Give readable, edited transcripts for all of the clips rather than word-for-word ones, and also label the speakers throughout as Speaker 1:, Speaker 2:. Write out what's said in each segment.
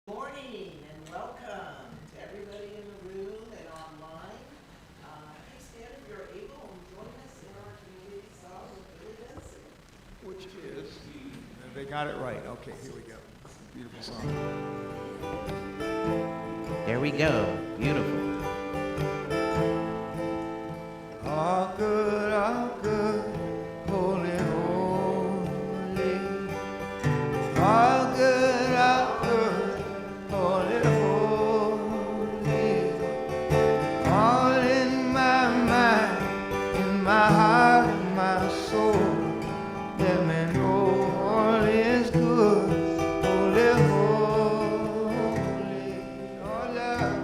Speaker 1: Morning and welcome to everybody in the room and online. Please stand if you're able and join us in our community song with Billy Benson.
Speaker 2: Which is, they got it right. Okay, here we go. Beautiful song.
Speaker 1: There we go. Beautiful.
Speaker 2: All good, holy, holy. All good, holy, holy. All in my mind, in my heart, in my soul. Let me know all is good, holy, holy. All love.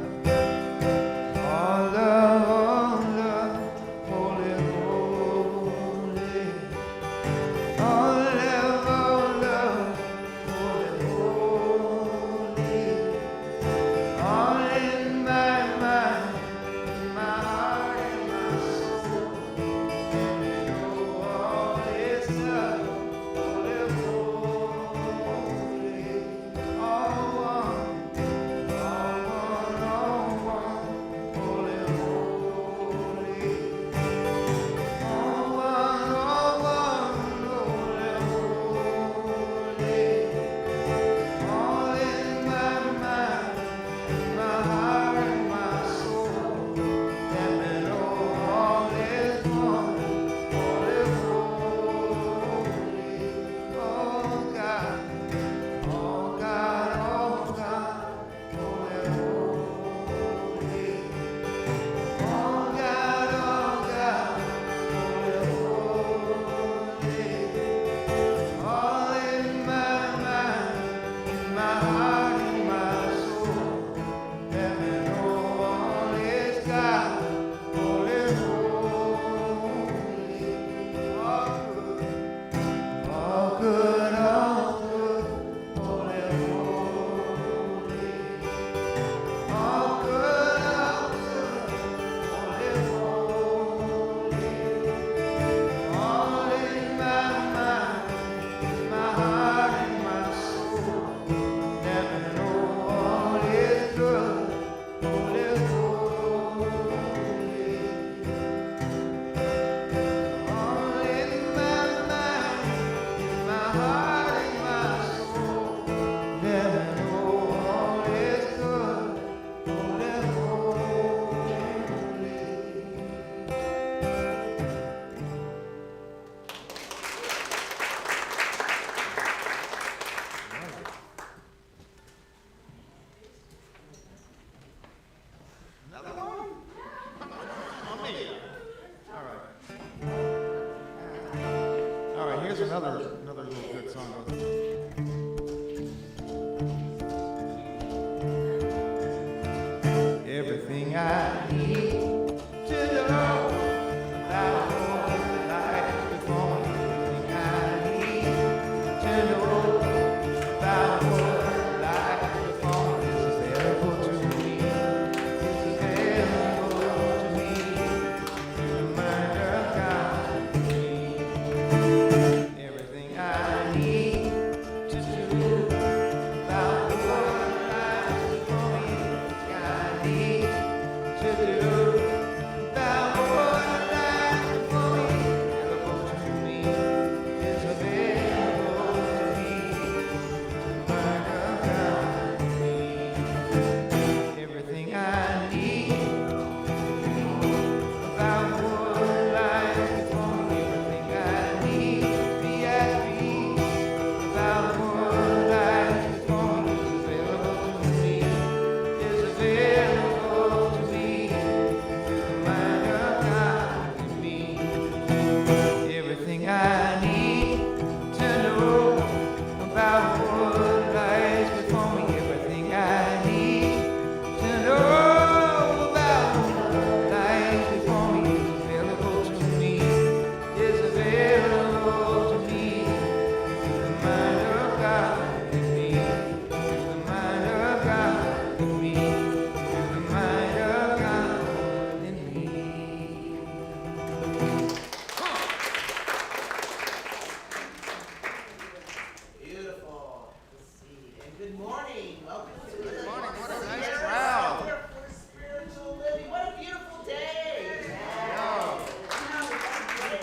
Speaker 1: Good morning. Welcome to the
Speaker 2: Good morning. What a
Speaker 1: Center
Speaker 2: nice crowd.
Speaker 1: for Spiritual Living. What a beautiful day.
Speaker 2: Wow.
Speaker 1: Wow, that's great.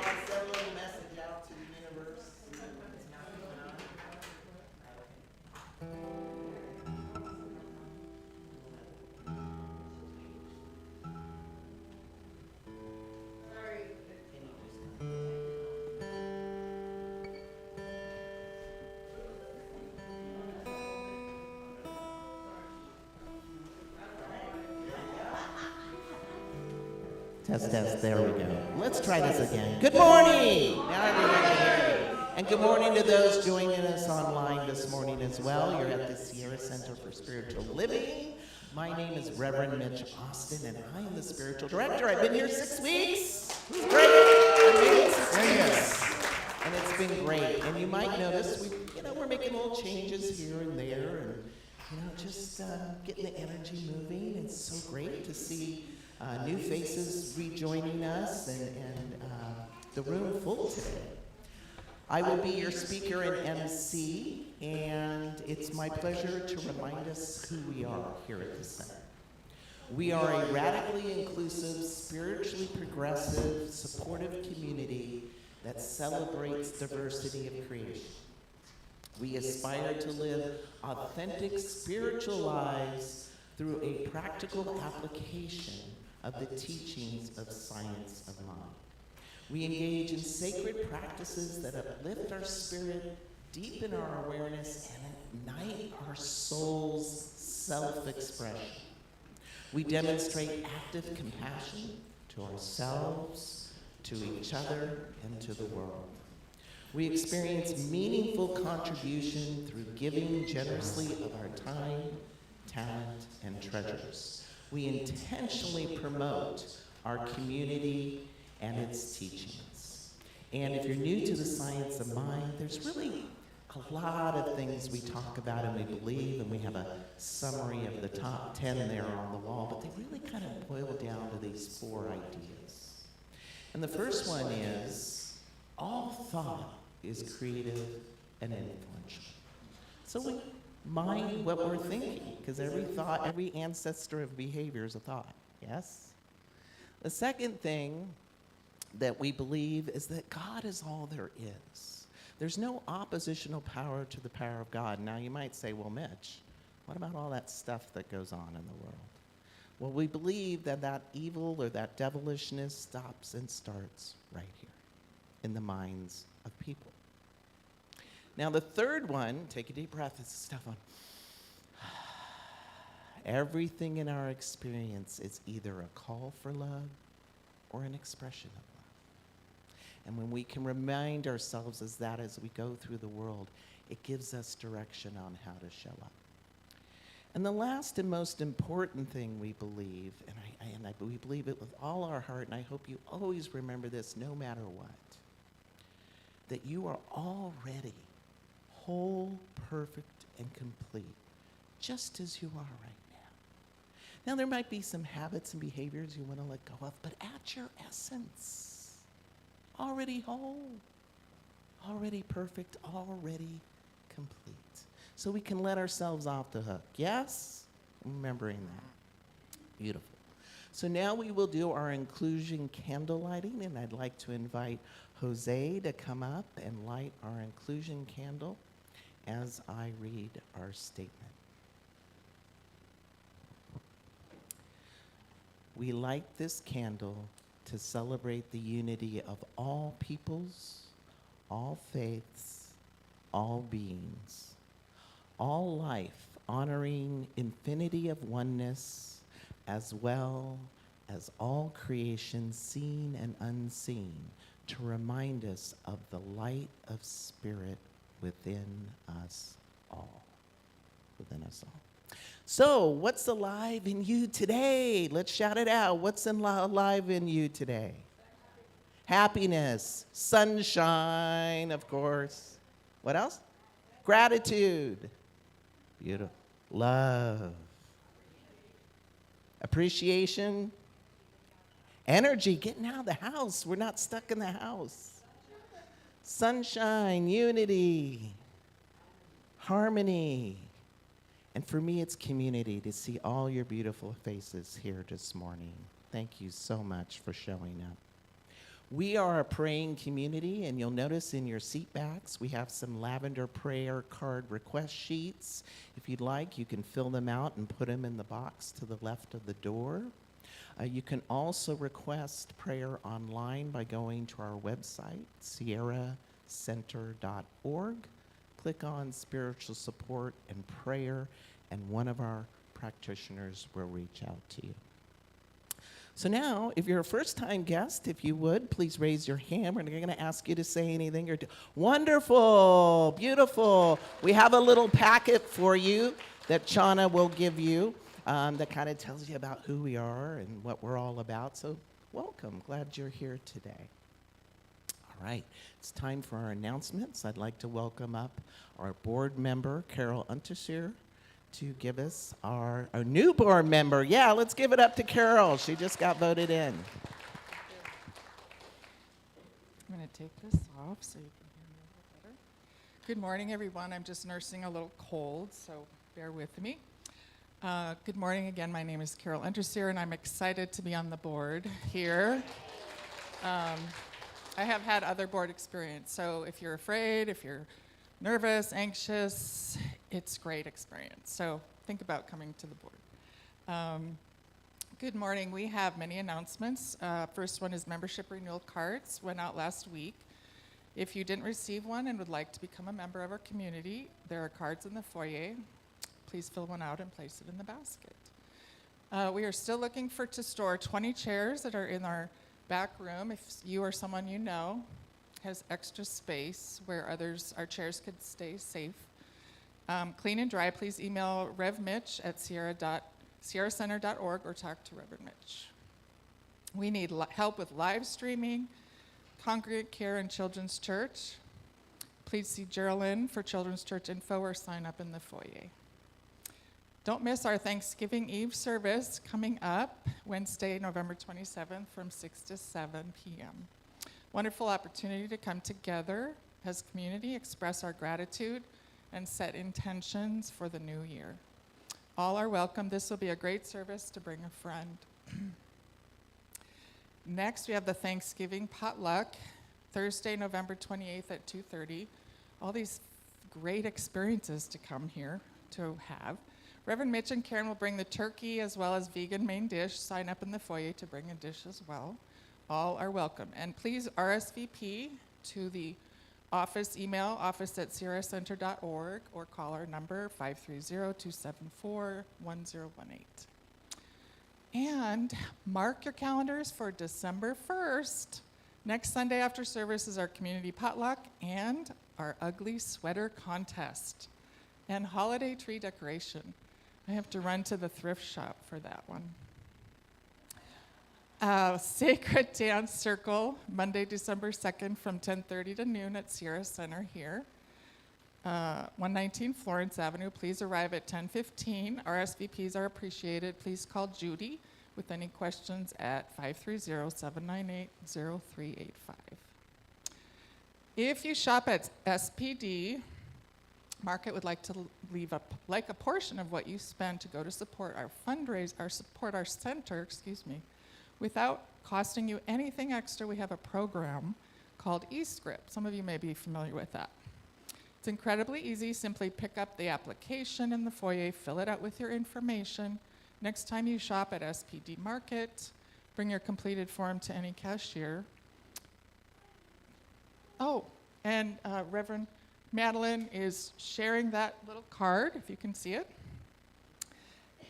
Speaker 1: God sending a message out to the universe.
Speaker 3: Test, there we go. Let's try this again. Good morning! Now everyone can hear me. And good morning to those joining us online this morning as well. You're at the Sierra Center for Spiritual Living. My name is Reverend Mitch Austin, and I am the spiritual director. I've been here 6 weeks. It's great. I've been here 6 weeks. And it's been great. And you might notice we're making little changes here and there, and just getting the energy moving. It's so great to see new faces rejoining us and the room full today. I will be your speaker and MC, and it's my pleasure to remind us who we are here at the Center. We are a radically inclusive, spiritually progressive, supportive community that celebrates diversity of creation. We aspire to live authentic spiritual lives through a practical application of the teachings of science of mind. We engage in sacred practices that uplift our spirit, deepen our awareness, and ignite our soul's self-expression. We demonstrate active compassion to ourselves, to each other, and to the world. We experience meaningful contribution through giving generously of our time, talent, and treasures. We intentionally promote our community and its teachings. And if you're new to the science of mind, there's really a lot of things we talk about and we believe, and we have a summary of the top 10 there on the wall, but they really kind of boil down to these 4 ideas. And the first one is, all thought is creative and influential. So we mind what we're thinking, because every thought, every ancestor of behavior is a thought, yes? The second thing that we believe is that God is all there is. There's no oppositional power to the power of God. Now you might say, well, Mitch, what about all that stuff that goes on in the world? Well, we believe that that evil or that devilishness stops and starts right here in the minds of people. Now the third one, take a deep breath, this is Stefan. Everything in our experience is either a call for love or an expression of love. And when we can remind ourselves as we go through the world, it gives us direction on how to show up. And the last and most important thing we believe, we believe it with all our heart, and I hope you always remember this no matter what, that you are already whole, perfect, and complete, just as you are right now. Now, there might be some habits and behaviors you want to let go of, but at your essence, already whole, already perfect, already complete. So we can let ourselves off the hook. Yes? Remembering that. Beautiful. So now we will do our inclusion candle lighting, and I'd like to invite Jose to come up and light our inclusion candle as I read our statement. We light this candle to celebrate the unity of all peoples, all faiths, all beings, all life, honoring infinity of oneness, as well as all creation seen and unseen, to remind us of the light of spirit within us all. Within us all. So, what's alive in you today? Let's shout it out. What's alive in you today? Happiness, sunshine, of course. What else? Gratitude. Beautiful. Love. Appreciation. Energy, getting out of the house. We're not stuck in the house. Sunshine, unity. harmony. And for me, it's community to see all your beautiful faces here this morning. Thank you so much for showing up. We are a praying community, and you'll notice in your seat backs, we have some lavender prayer card request sheets. If you'd like, you can fill them out and put them in the box to the left of the door. You can also request prayer online by going to our website, sierracenter.org. Click on spiritual support and prayer, and one of our practitioners will reach out to you. So now, if you're a first-time guest, if you would, please raise your hand. We're not going to ask you to say anything. Wonderful, beautiful. We have a little packet for you that Shauna will give you that kind of tells you about who we are and what we're all about. So welcome. Glad you're here today. All right. It's time for our announcements. I'd like to welcome up our board member, Carol Unterseer, to give us our new board member. Yeah, let's give it up to Carol. She just got voted in.
Speaker 4: I'm going to take this off so you can hear me a little better. Good morning, everyone. I'm just nursing a little cold, so bear with me. Good morning again. My name is Carol Unterseer, and I'm excited to be on the board here. I have had other board experience, so if you're afraid, if you're nervous, anxious, it's great experience. So think about coming to the board. Good morning. We have many announcements. First one is membership renewal cards. Went out last week. If you didn't receive one and would like to become a member of our community, there are cards in the foyer. Please fill one out and place it in the basket. We are still looking to store 20 chairs that are in our back room. If you or someone you know has extra space where our chairs could stay safe. Clean and dry, please email Rev Mitch at sierracenter.org or talk to Reverend Mitch. We need help with live streaming, congregate care, and Children's Church. Please see Geraldine for Children's Church info or sign up in the foyer. Don't miss our Thanksgiving Eve service coming up Wednesday, November 27th from 6 to 7 p.m. Wonderful opportunity to come together as community, express our gratitude, and set intentions for the new year. All are welcome. This will be a great service to bring a friend. Next, we have the Thanksgiving potluck, Thursday, November 28th at 2:30. All these great experiences to come here to have. Reverend Mitch and Karen will bring the turkey as well as vegan main dish. Sign up in the foyer to bring a dish as well. All are welcome. And please RSVP to the office email, office@sierracenter.org, or call our number, 530-274-1018. And mark your calendars for December 1st. Next Sunday after service is our community potluck and our ugly sweater contest and holiday tree decoration. I have to run to the thrift shop for that one. Sacred Dance Circle, Monday, December 2nd from 10:30 to noon at Sierra Center here. 119 Florence Avenue. Please arrive at 10:15. RSVPs are appreciated. Please call Judy with any questions at 530-798-0385. If you shop at SPD, Market would like to leave a portion of what you spend to go to support our support our center, without costing you anything extra. We have a program called eScript. Some of you may be familiar with that. It's incredibly easy. Simply pick up the application in the foyer, fill it out with your information. Next time you shop at SPD Market, bring your completed form to any cashier. Oh, and Reverend Madeline is sharing that little card, if you can see it.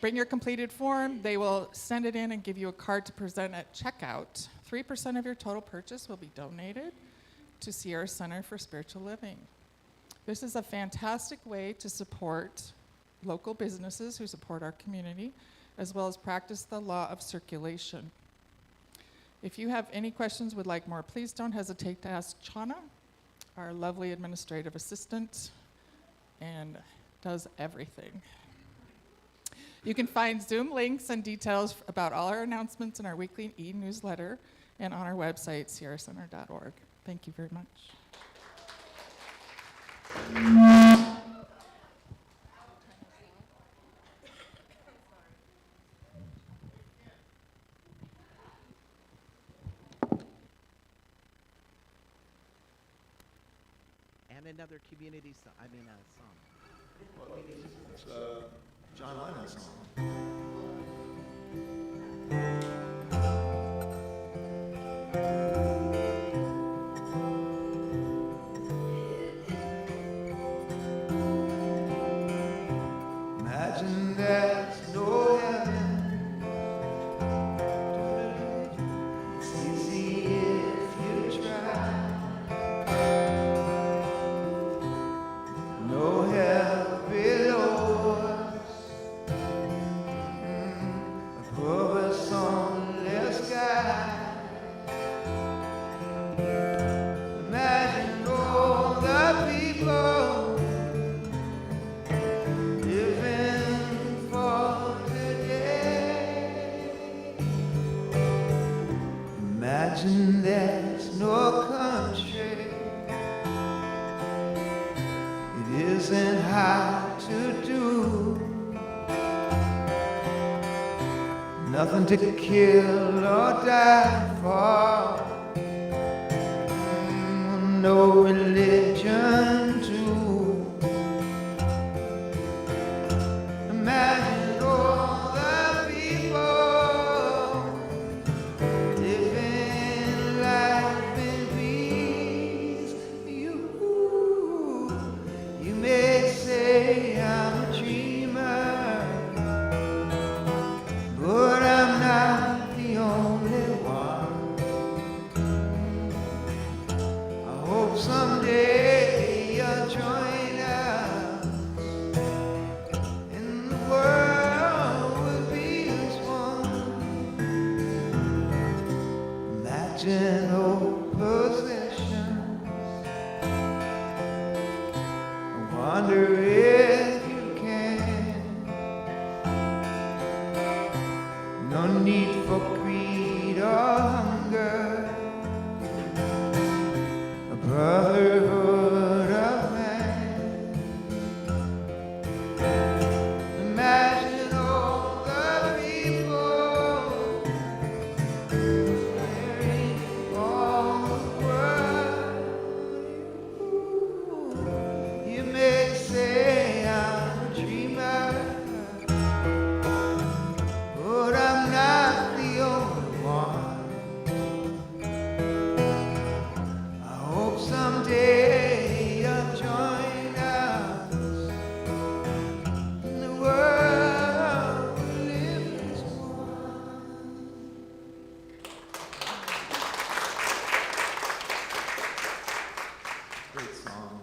Speaker 4: Bring your completed form. They will send it in and give you a card to present at checkout. 3% of your total purchase will be donated to Sierra Center for Spiritual Living. This is a fantastic way to support local businesses who support our community, as well as practice the law of circulation. If you have any questions, would like more, please don't hesitate to ask Chana, our lovely administrative assistant, and does everything. You can find Zoom links and details about all our announcements in our weekly e-newsletter and on our website, sierracenter.org. Thank you very much.
Speaker 1: and another community song.
Speaker 2: It's John Lennon's song. Imagine there's no heaven. It's easy if you try. No hell below us. Above us on the sky. Imagine all the people living for today. Imagine there's no country. It isn't hard to do. Nothing to kill or die for. No religion too. Imagine all the people living life in peace. You may say I'm a dreamer, but I'm not the only one. I hope someday you'll join us, and the world will be as one. Imagine old possessions. I wonder if you can. No need for greed or hunger. A brotherhood of man. Imagine all the people sharing all the world. You may say I'm a dreamer, but I'm not the only one. I hope someday you'll join us, and the world will live as one. Great song.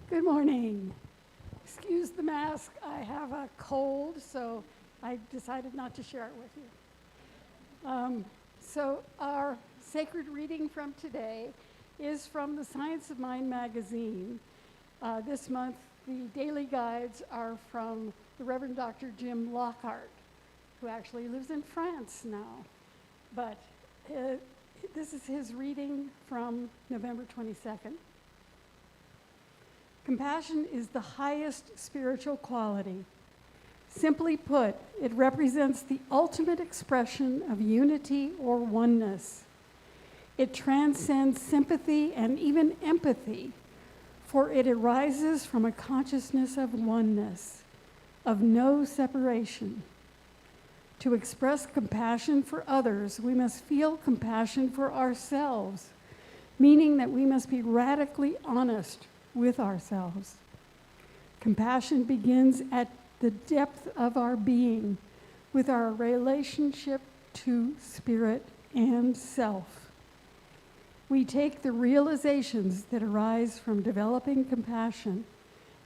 Speaker 5: Good morning. Excuse the mask. I have a cold, so I decided not to share it with you. So our sacred reading from today is from the Science of Mind magazine. This month, the daily guides are from the Reverend Dr. Jim Lockhart, who actually lives in France now. But this is his reading from November 22nd. Compassion is the highest spiritual quality. Simply put, it represents the ultimate expression of unity or oneness. It transcends sympathy and even empathy, for it arises from a consciousness of oneness, of no separation. To express compassion for others, we must feel compassion for ourselves, meaning that we must be radically honest with ourselves. Compassion begins at the depth of our being, with our relationship to spirit and self. We take the realizations that arise from developing compassion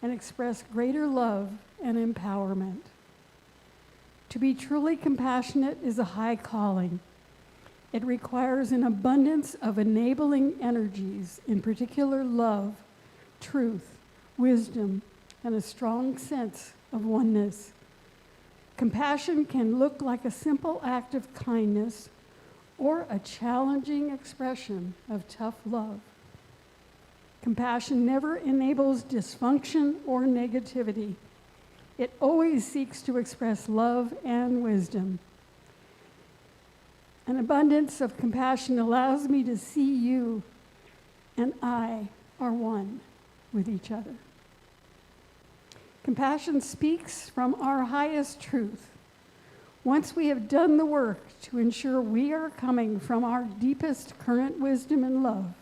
Speaker 5: and express greater love and empowerment. To be truly compassionate is a high calling. It requires an abundance of enabling energies, in particular love, truth, wisdom, and a strong sense of oneness. Compassion can look like a simple act of kindness or a challenging expression of tough love. Compassion never enables dysfunction or negativity. It always seeks to express love and wisdom. An abundance of compassion allows me to see you and I are one with each other. Compassion speaks from our highest truth. Once we have done the work to ensure we are coming from our deepest current wisdom and love,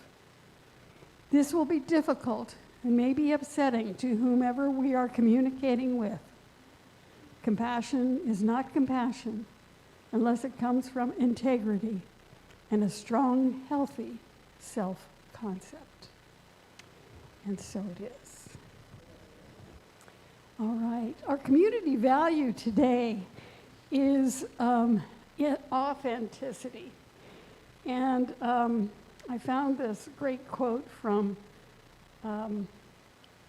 Speaker 5: this will be difficult and may be upsetting to whomever we are communicating with. Compassion is not compassion unless it comes from integrity and a strong, healthy self-concept. And so it is. All right. Our community value today is authenticity. And I found this great quote from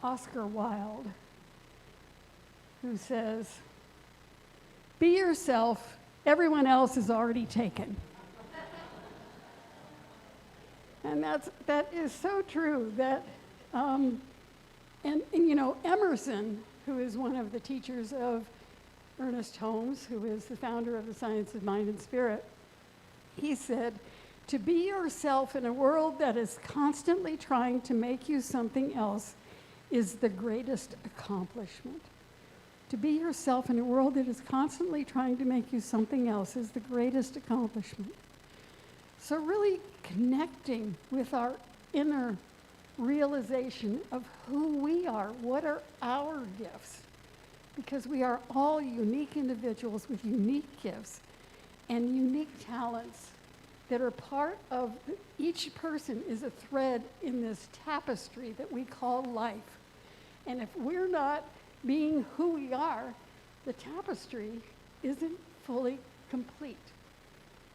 Speaker 5: Oscar Wilde, who says, "Be yourself, everyone else is already taken." And that is so true. That and you know, Emerson, who is one of the teachers of Ernest Holmes, who is the founder of the Science of Mind and Spirit, he said, "To be yourself in a world that is constantly trying to make you something else is the greatest accomplishment." To be yourself in a world that is constantly trying to make you something else is the greatest accomplishment. So really connecting with our inner realization of who we are, what are our gifts, because we are all unique individuals with unique gifts and unique talents that are part of, each person is a thread in this tapestry that we call life. And if we're not being who we are, the tapestry isn't fully complete.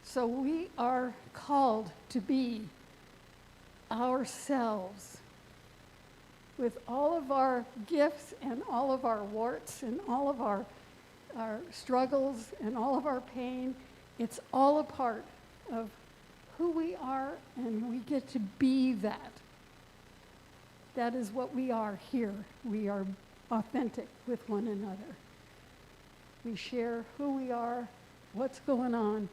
Speaker 5: So we are called to be ourselves with all of our gifts and all of our warts and all of our struggles and all of our pain. It's all a part of who we are, and we get to be that. That is what we are here. We are authentic with one another. We share who we are, what's going on,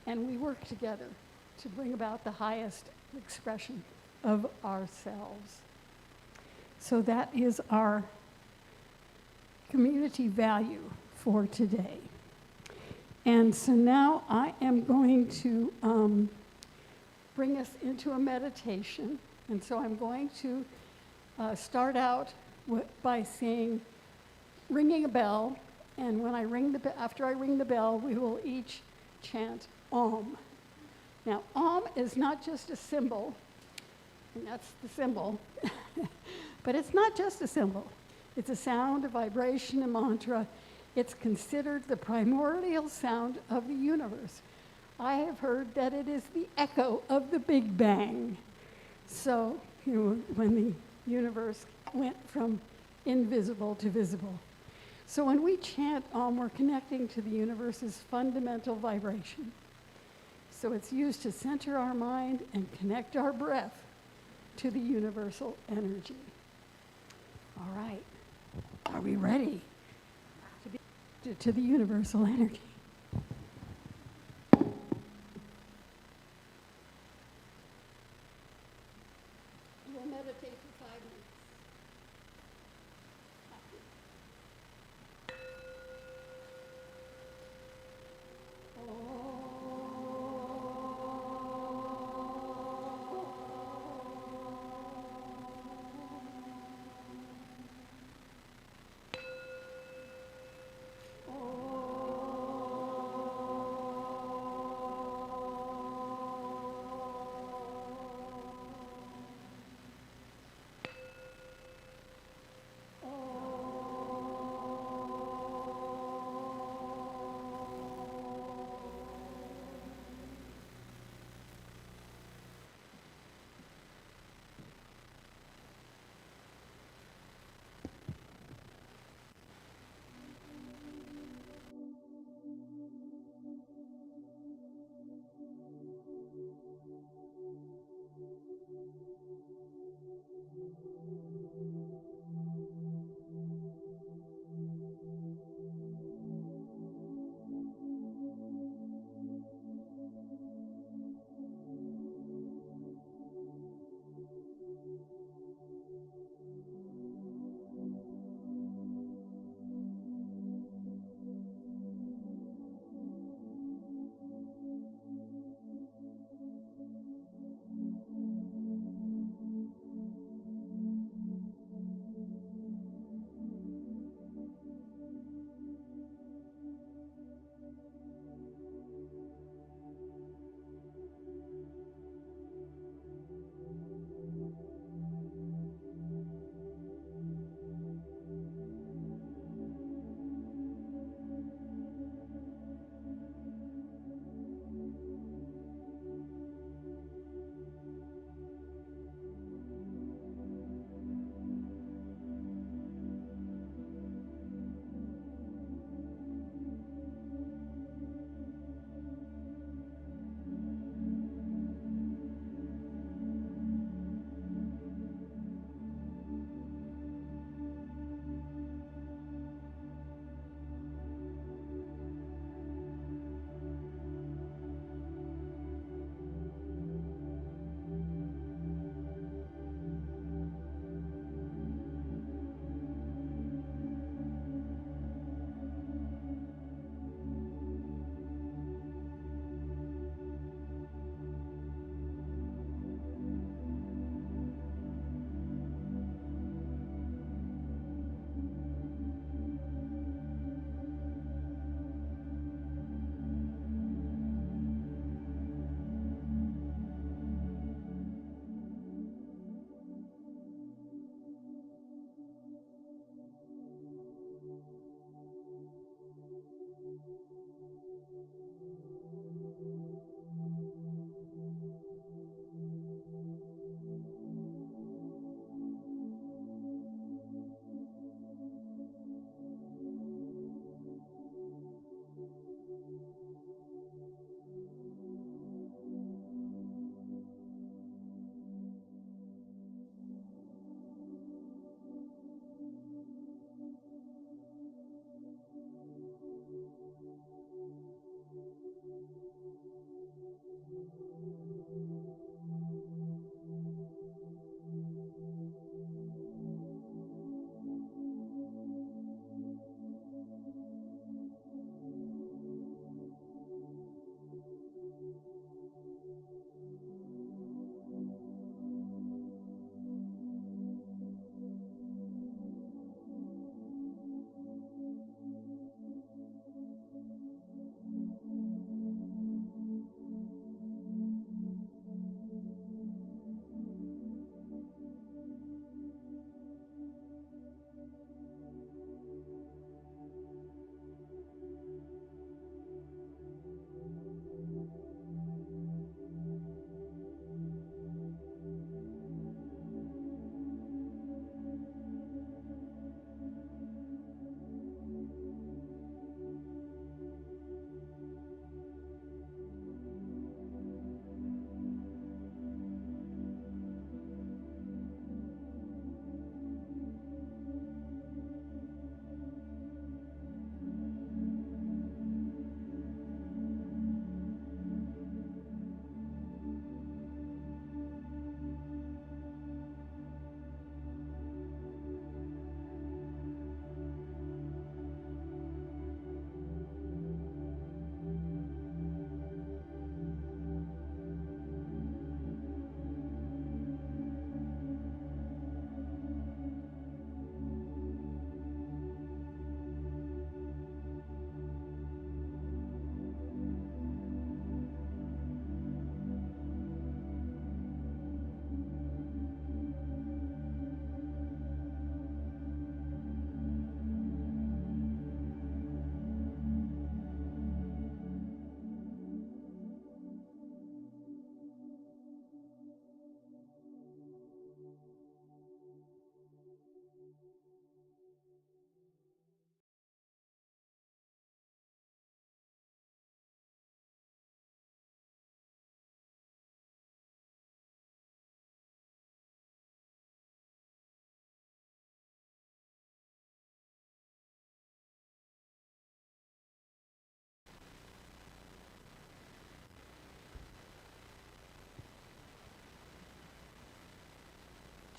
Speaker 5: and we work together to bring about the highest expression of ourselves. So that is our community value for today. And so now I am going to bring us into a meditation. And so I'm going to start out by saying, ringing a bell. And when I after I ring the bell, we will each chant Om. Now, Om is not just a symbol, and that's the symbol, but it's not just a symbol. It's a sound, a vibration, a mantra. It's considered the primordial sound of the universe. I have heard that it is the echo of the Big Bang. So, you know, when the universe went from invisible to visible. So when we chant Om, we're connecting to the universe's fundamental vibration. So it's used to center our mind and connect our breath to the universal energy. All right, are we ready to the universal energy? We'll meditate for 5 minutes. Oh.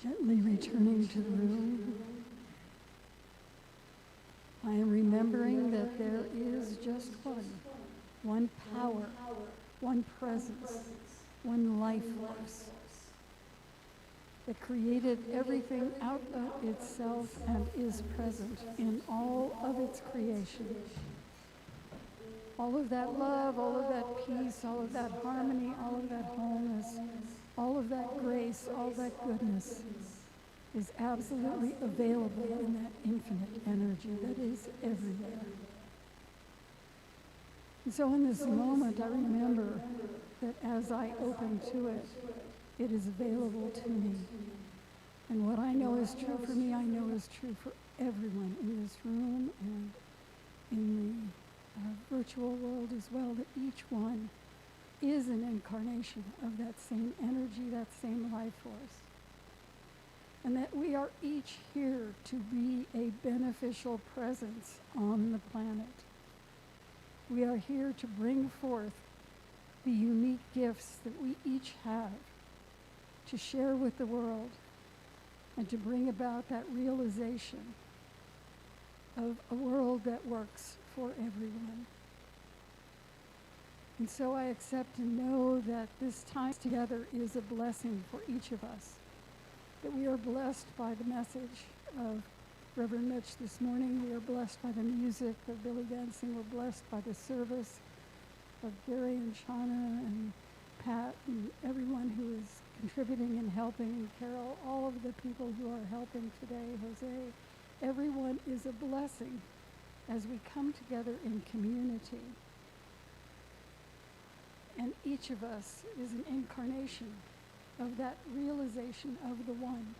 Speaker 5: Gently returning to the room. I am remembering that there is just one power, one presence, one life force that created everything out of itself and is present in all of its creation. All of that love, all of that peace, all of that harmony, all of that wholeness, all of that grace, all that goodness is absolutely available in that infinite energy that is everywhere. And so in this moment, I remember that as I open to it, it is available to me. And what I know is true for me, I know is true for everyone in this room and in the virtual world as well, that each one is an incarnation of that same energy, that same life force. And that we are each here to be a beneficial presence on the planet. We are here to bring forth the unique gifts that we each have to share with the world and to bring about that realization of a world that works for everyone. And so I accept and know that this time together is a blessing for each of us, that we are blessed by the message of Reverend Mitch this morning. We are blessed by the music of Billy Dancing. We're blessed by the service of Gary and Shauna and Pat and everyone who is contributing and helping, and Carol, all of the people who are helping today, Jose. Everyone is a blessing as we come together in community. And each of us is an incarnation of that realization of the one,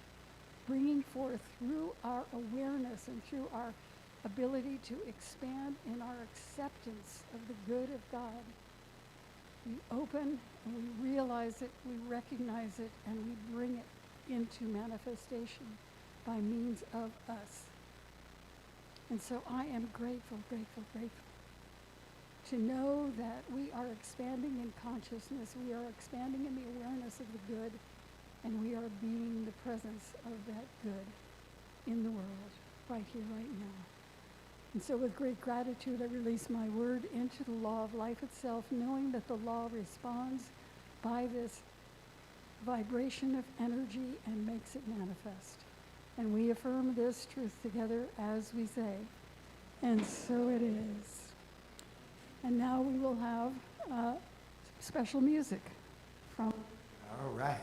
Speaker 5: bringing forth through our awareness and through our ability to expand in our acceptance of the good of God. We open and we realize it, we recognize it, and we bring it into manifestation by means of us. And so I am grateful, grateful, grateful to know that we are expanding in consciousness, we are expanding in the awareness of the good, and we are being the presence of that good in the world, right here, right now. And so with great gratitude, I release my word into the law of life itself, knowing that the law responds by this vibration of energy and makes it manifest. And we affirm this truth together as we say, and so it is. And now we will have special music from...
Speaker 2: All right.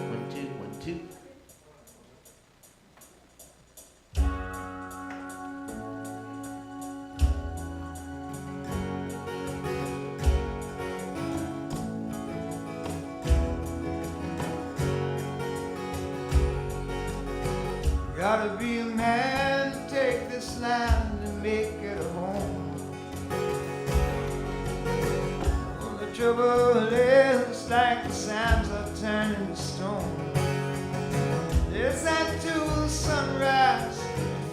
Speaker 3: One, two, one, two.
Speaker 2: Gotta be a man to take this land and make it a home. Well, the trouble is, like the sands are turning to stone. Listen to the sunrise,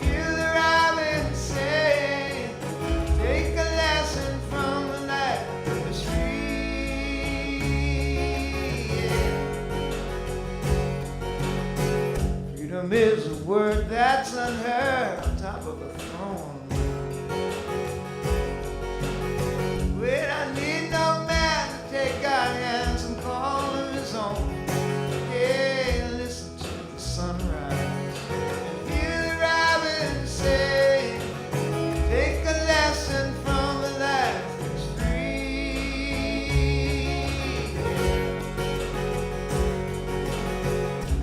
Speaker 2: feel the robin sing. Take a lesson from the night that's free. Freedom is a word that's unheard on top of a throne. When I need no man to take our hands and call him his own. Yeah, listen to the sunrise and hear the robin say, take a lesson from a life that's free.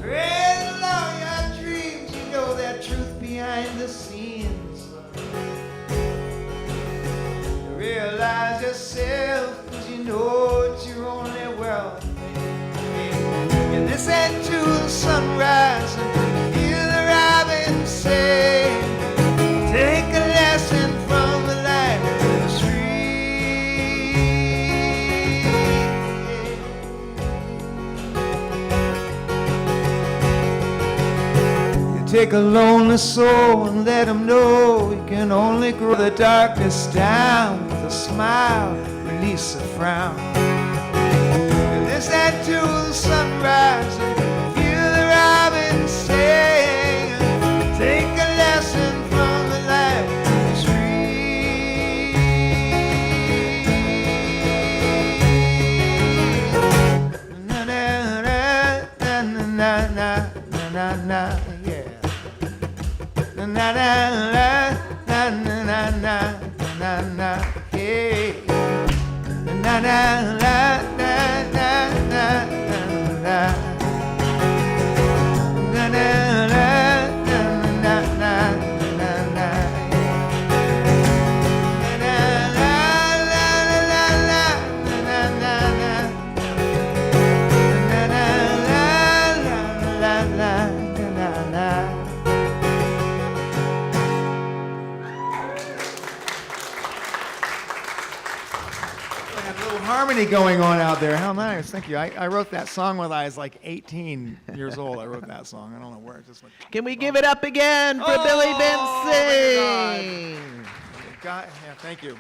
Speaker 2: Praise the Lord, your dreams, you know that truth behind the scenes. You realize yourself, cause you know it's your only wealth. You listen to the sunrise and hear the robin say, take a lesson from a life that's free. You Take a lonely soul and let him know he can only grow the darkness down with a smile, release a frown. And listen to the sunrise and hear the robin sing. Take a lesson from the life that's real. Na na na na na na na na, yeah. Na na na na na na na na na, hey. Na na na na na na na na. Na na na na na na na na. Harmony going on out there. How nice. Thank you. I wrote that song when I was like 18 years old. I wrote that song. I don't know where it just went.
Speaker 3: Can we give it up again for Billy Benson?
Speaker 2: God, yeah, thank you.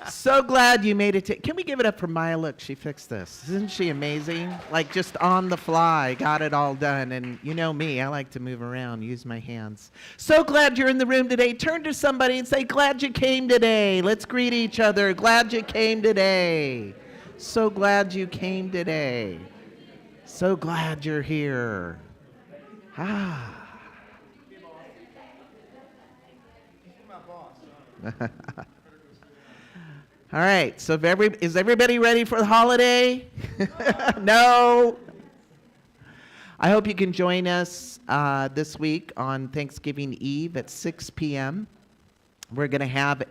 Speaker 3: So glad you made it. Can we give it up for Maya? Look, she fixed this. Isn't she amazing? Like just on the fly, got it all done. And you know me, I like to move around, use my hands. So glad you're in the room today. Turn to somebody and say, glad you came today. Let's greet each other. Glad you came today. So glad you came today. So glad you're here. Ah. All right, so is everybody ready for the holiday? No? I hope you can join us this week on Thanksgiving Eve at 6 p.m. We're going to have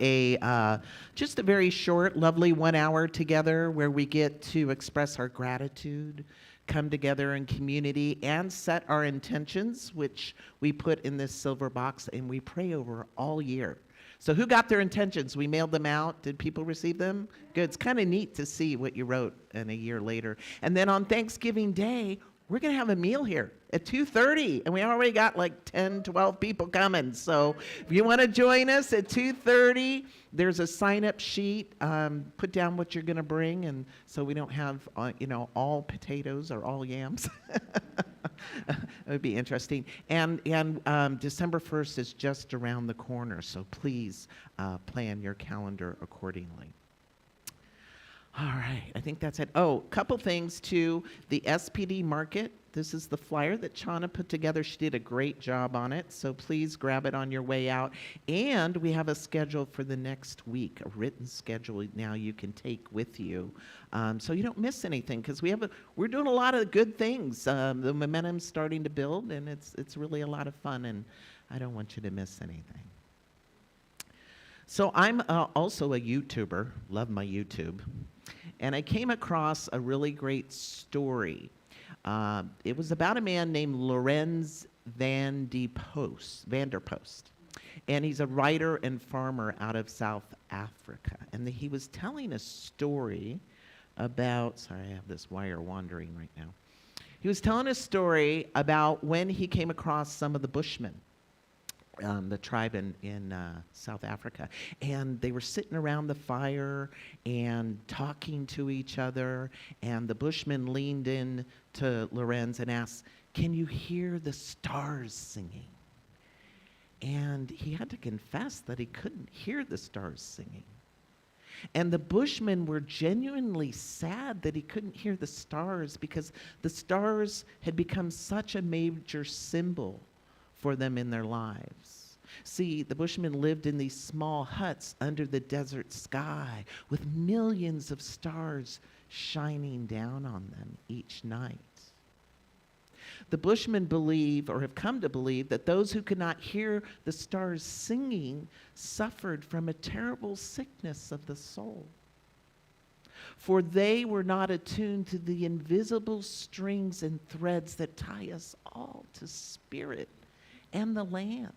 Speaker 3: just a very short, lovely 1 hour together where we get to express our gratitude, come together in community, and set our intentions, which we put in this silver box, and we pray over all year. So who got their intentions? We mailed them out. Did people receive them? Good. It's kind of neat to see what you wrote in a year later. And then on Thanksgiving Day, we're going to have a meal here at 2:30. And we already got like 10, 12 people coming. So if you want to join us at 2:30, there's a sign-up sheet. Put down what you're going to bring. And so we don't have, all potatoes or all yams. It would be interesting. And December 1st is just around the corner, so please plan your calendar accordingly. All right, I think that's it. Oh, a couple things too. The SPD Market, this is the flyer that Chana put together. She did a great job on it, so please grab it on your way out. And we have a schedule for the next week, a written schedule now you can take with you, so you don't miss anything, because we're doing a lot of good things. The momentum's starting to build, and it's really a lot of fun, and I don't want you to miss anything. So I'm also a YouTuber, love my YouTube, and I came across a really great story. It was about a man named Lorenz van der Post, and he's a writer and farmer out of South Africa, and he was telling a story about, sorry, I have this wire wandering right now. He was telling a story about when he came across some of the Bushmen, the tribe in South Africa, and they were sitting around the fire and talking to each other, and the Bushmen leaned in to Lorenz and asked, "Can you hear the stars singing?" And he had to confess that he couldn't hear the stars singing. And the Bushmen were genuinely sad that he couldn't hear the stars, because the stars had become such a major symbol for them in their lives. See, the Bushmen lived in these small huts under the desert sky with millions of stars shining down on them each night. The Bushmen believe, or have come to believe, that those who could not hear the stars singing suffered from a terrible sickness of the soul. For they were not attuned to the invisible strings and threads that tie us all to spirit and the land.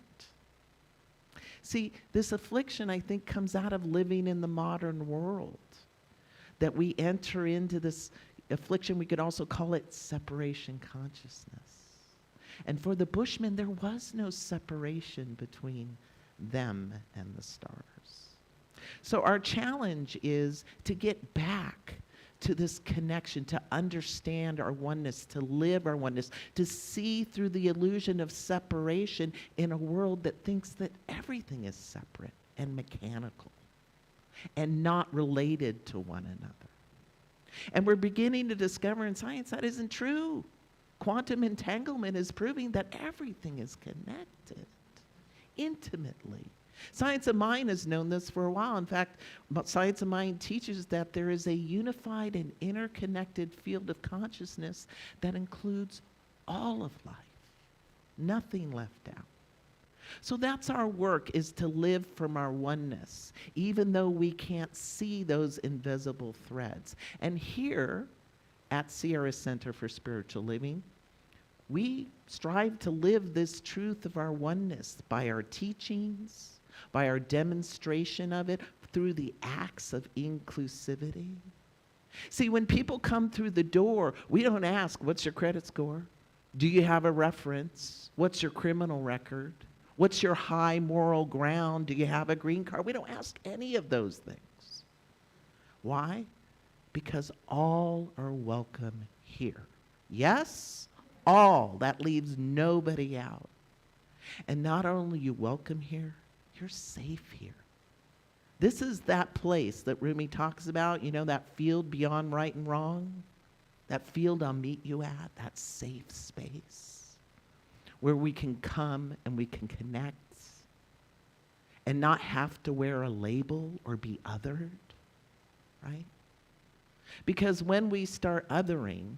Speaker 3: See, this affliction, I think, comes out of living in the modern world. That we enter into this affliction, we could also call it separation consciousness. And for the Bushmen, there was no separation between them and the stars. So our challenge is to get back to this connection, to understand our oneness, to live our oneness, to see through the illusion of separation in a world that thinks that everything is separate and mechanical and not related to one another. And we're beginning to discover in science that isn't true. Quantum entanglement is proving that everything is connected intimately. Science of mind has known this for a while. In fact, science of mind teaches that there is a unified and interconnected field of consciousness that includes all of life, nothing left out. So that's our work, is to live from our oneness, even though we can't see those invisible threads. And here at Sierra Center for Spiritual Living, we strive to live this truth of our oneness by our teachings, by our demonstration of it, through the acts of inclusivity. See, when people come through the door, we don't ask, what's your credit score? Do you have a reference? What's your criminal record? What's your high moral ground? Do you have a green card? We don't ask any of those things. Why? Because all are welcome here. Yes? All. That leaves nobody out. And not only are you welcome here, you're safe here. This is that place that Rumi talks about, you know, that field beyond right and wrong, that field I'll meet you at, that safe space where we can come and we can connect and not have to wear a label or be othered, right? Because when we start othering,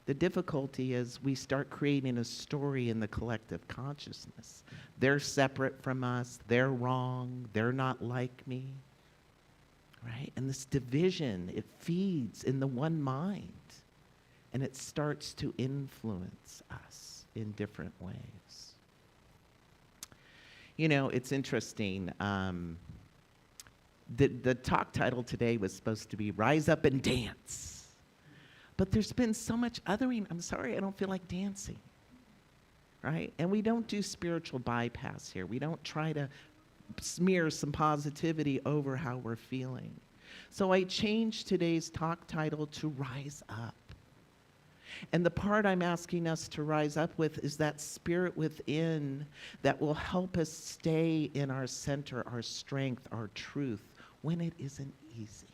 Speaker 3: the difficulty is we start creating a story in the collective consciousness. They're separate from us, they're wrong, they're not like me, right? And this division, it feeds in the one mind, and it starts to influence us in different ways. You know, it's interesting. The talk title today was supposed to be Rise Up and Dance. But there's been so much othering. I'm sorry, I don't feel like dancing, right? And we don't do spiritual bypass here. We don't try to smear some positivity over how we're feeling. So I changed today's talk title to Rise Up. And the part I'm asking us to rise up with is that spirit within that will help us stay in our center, our strength, our truth, when it isn't easy.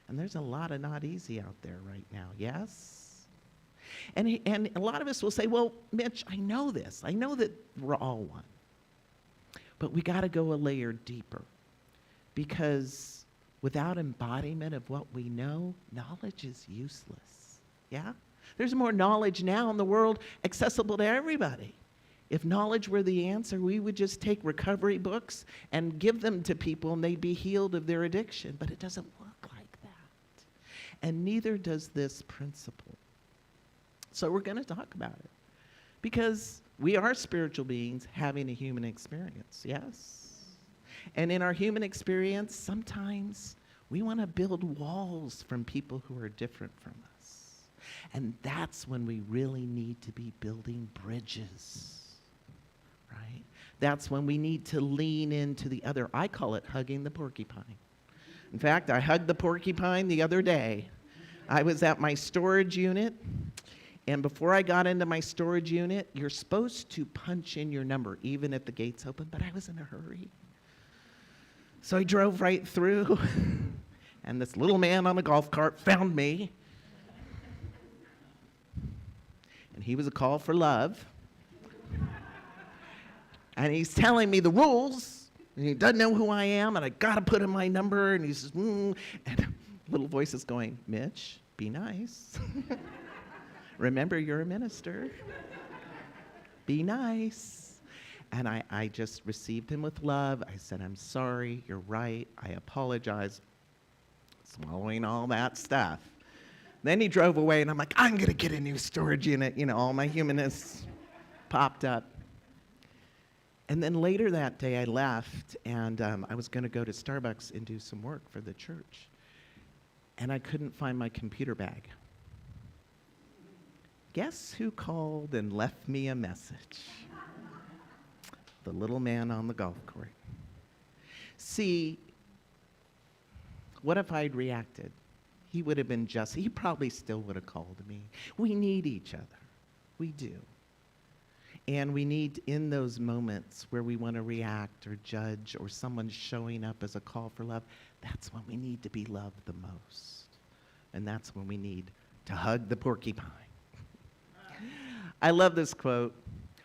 Speaker 3: And there's a lot of not easy out there right now, yes? And a lot of us will say, well, Mitch, I know this. I know that we're all one. But we got to go a layer deeper. Because without embodiment of what we know, knowledge is useless, yeah? There's more knowledge now in the world accessible to everybody. If knowledge were the answer, we would just take recovery books and give them to people and they'd be healed of their addiction. But it doesn't work like that. And neither does this principle. So we're going to talk about it. Because we are spiritual beings having a human experience, yes? And in our human experience, sometimes we want to build walls from people who are different from us. And that's when we really need to be building bridges, right? That's when we need to lean into the other. I call it hugging the porcupine. In fact, I hugged the porcupine the other day. I was at my storage unit, and before I got into my storage unit, you're supposed to punch in your number, even if the gate's open, but I was in a hurry. So I drove right through, and this little man on a golf cart found me. And he was a call for love. And he's telling me the rules, and he doesn't know who I am, and I gotta put in my number, and he says, and little voice is going, Mitch, be nice. Remember, you're a minister. Be nice. And I just received him with love. I said, I'm sorry, you're right, I apologize. Swallowing all that stuff. Then he drove away, and I'm like, I'm going to get a new storage unit. You know, all my humanists popped up. And then later that day, I left, and I was going to go to Starbucks and do some work for the church. And I couldn't find my computer bag. Guess who called and left me a message? The little man on the golf court. See, what if I'd reacted? He would have been just, he probably still would have called me. We need each other. We do. And we need, in those moments where we want to react or judge or someone's showing up as a call for love, that's when we need to be loved the most. And that's when we need to hug the porcupine. I love this quote.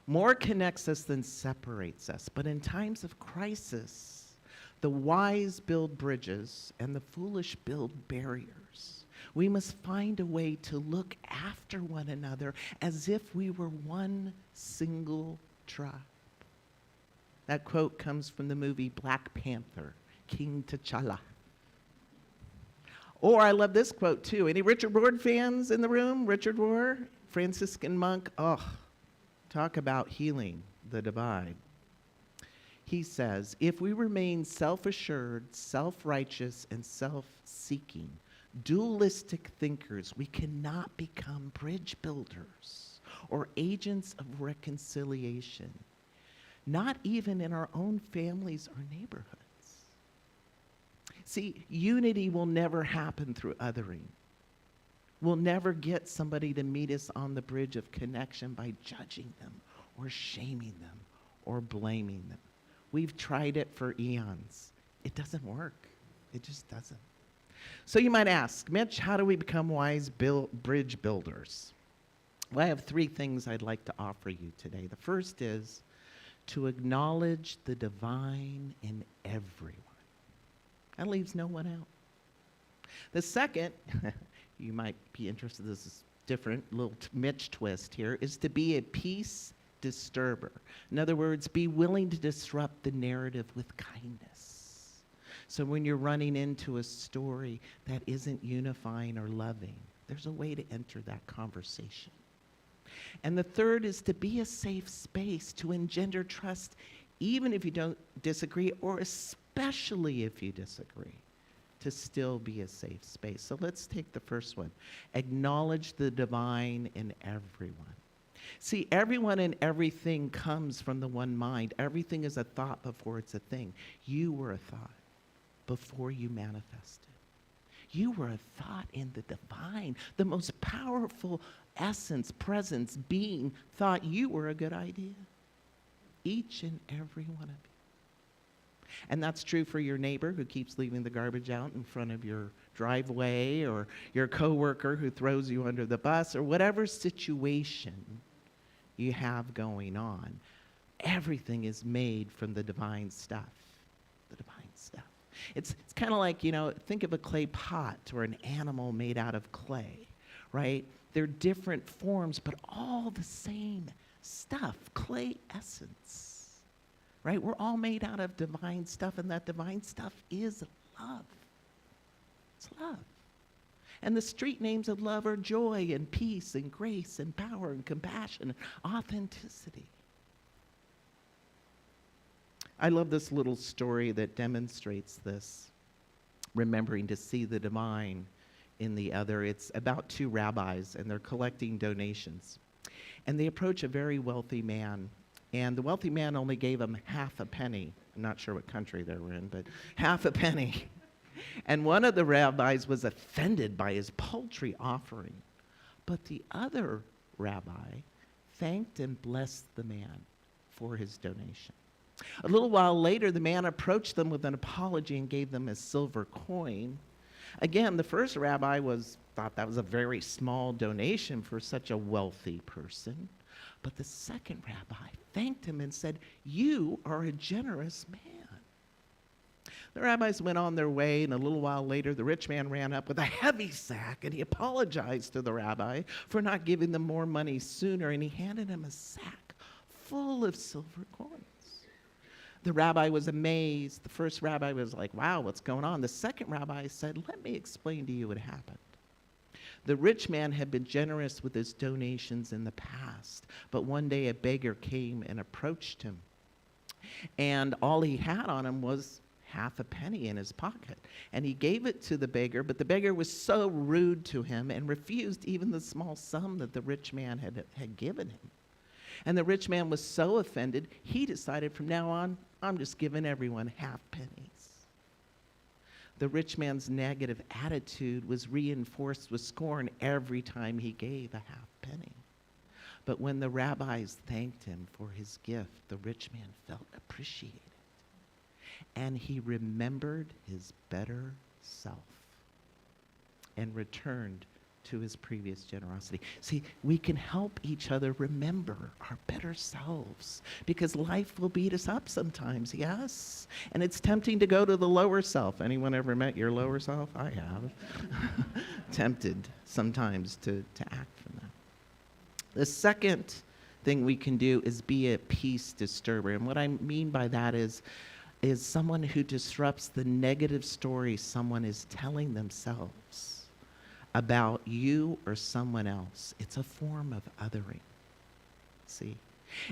Speaker 3: More connects us than separates us, but in times of crisis, the wise build bridges and the foolish build barriers. We must find a way to look after one another as if we were one single tribe. That quote comes from the movie Black Panther, King T'Challa. Or I love this quote too. Any Richard Rohr fans in the room? Richard Rohr, Franciscan monk. Oh, talk about healing the divide. He says, if we remain self-assured, self-righteous, and self-seeking, dualistic thinkers, we cannot become bridge builders or agents of reconciliation, not even in our own families or neighborhoods. See, unity will never happen through othering. We'll never get somebody to meet us on the bridge of connection by judging them or shaming them or blaming them. We've tried it for eons. It doesn't work. It just doesn't. So you might ask, Mitch, how do we become wise bridge builders? Well, I have 3 things I'd like to offer you today. The first is to acknowledge the divine in everyone. That leaves no one out. The second, you might be interested, this is different, little Mitch twist here, is to be a peace disturber. In other words, be willing to disrupt the narrative with kindness. So when you're running into a story that isn't unifying or loving, there's a way to enter that conversation. And the third is to be a safe space to engender trust, even if you don't disagree, or especially if you disagree, to still be a safe space. So let's take the first one. Acknowledge the divine in everyone. See, everyone and everything comes from the one mind. Everything is a thought before it's a thing. You were a thought before you manifested. You were a thought in the divine, the most powerful essence, presence, being, thought you were a good idea. Each and every one of you. And that's true for your neighbor who keeps leaving the garbage out in front of your driveway, or your coworker who throws you under the bus, or whatever situation you have going on. Everything is made from the divine stuff. The divine stuff. It's kind of like, think of a clay pot or an animal made out of clay, right? They're different forms, but all the same stuff, clay essence, right? We're all made out of divine stuff, and that divine stuff is love. It's love. And the street names of love are joy and peace and grace and power and compassion and authenticity. I love this little story that demonstrates this, remembering to see the divine in the other. It's about 2 rabbis, and they're collecting donations. And they approach a very wealthy man, and the wealthy man only gave him half a penny. I'm not sure what country they were in, but half a penny. And one of the rabbis was offended by his paltry offering. But the other rabbi thanked and blessed the man for his donation. A little while later, the man approached them with an apology and gave them a silver coin. Again, the first rabbi thought that was a very small donation for such a wealthy person. But the second rabbi thanked him and said, "You are a generous man." The rabbis went on their way, and a little while later, the rich man ran up with a heavy sack, and he apologized to the rabbi for not giving them more money sooner, and he handed him a sack full of silver coins. The rabbi was amazed. The first rabbi was like, "Wow, what's going on?" The second rabbi said, "Let me explain to you what happened. The rich man had been generous with his donations in the past, but one day a beggar came and approached him, and all he had on him was half a penny in his pocket. And he gave it to the beggar, but the beggar was so rude to him and refused even the small sum that the rich man had given him. And the rich man was so offended, he decided from now on, I'm just giving everyone half pennies. The rich man's negative attitude was reinforced with scorn every time he gave a half penny. But when the rabbis thanked him for his gift, the rich man felt appreciated. And he remembered his better self and returned to his previous generosity. See, we can help each other remember our better selves because life will beat us up sometimes, yes? And it's tempting to go to the lower self. Anyone ever met your lower self? I have. Tempted sometimes to act from that. The second thing we can do is be a peace disturber. And what I mean by that is someone who disrupts the negative story someone is telling themselves about you or someone else. It's a form of othering. See?